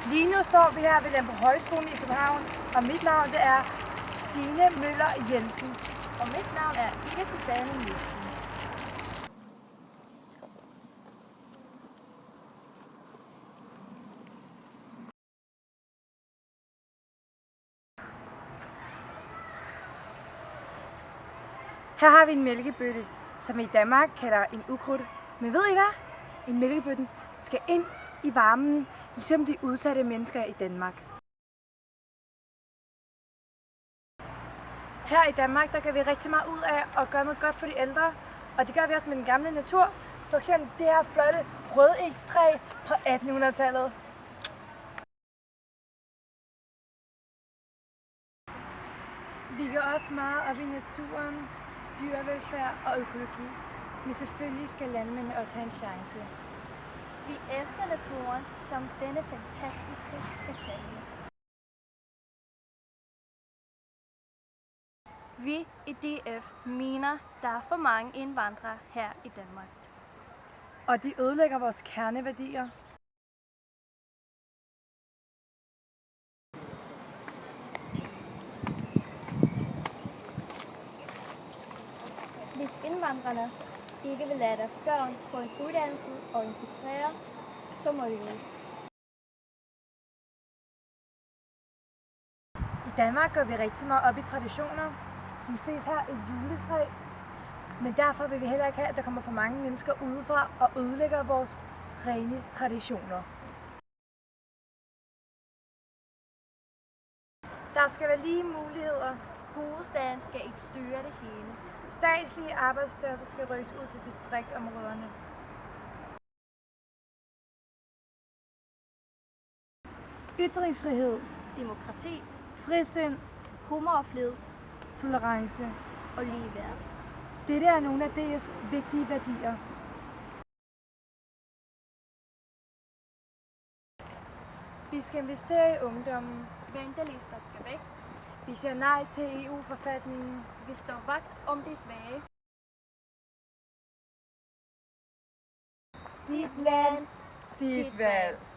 Lige nu står vi her ved Landbrug Højskolen i København, og mit navn det er Signe Møller Jensen. Og mit navn er Ida Susanne Nielsen. Her har vi en mælkebøtte, som vi i Danmark kalder en ukrudt. Men ved I hvad? En mælkebøtte skal ind i varmen, ligesom de udsatte mennesker i Danmark. Her i Danmark, der gør vi rigtig meget ud af at gøre noget godt for de ældre, og det gør vi også med den gamle natur. For eksempel det her flotte rødegstræ fra 1800-tallet. Vi går også meget op i naturen, dyrevelfærd og økologi, men selvfølgelig skal landmændene også have en chance. Vi elsker naturen som denne fantastiske kastanje. Vi i DF mener, der er for mange indvandrere her i Danmark. Og de ødelægger vores kerneværdier. Hvis indvandrerne ikke vil lade deres børn få en uddannelse og integrere, så må vi jo. I Danmark går vi rigtig meget op i traditioner, som ses her et juletræ. Men derfor vil vi heller ikke have, at der kommer for mange mennesker udefra og ødelægger vores rene traditioner. Der skal være lige muligheder. Hovedstaden skal ikke styre det hele. Statslige arbejdspladser skal rykkes ud til distriktområderne. Ytringsfrihed, Demokrati, frisind, humor og flid tolerance. og ligeværd. Dette er nogle af DF's vigtige værdier. Vi skal investere i ungdommen. Ventelister skal væk. Vi siger nej til EU-forfatningen. Vi står vagt om de svage. Dit land, dit valg.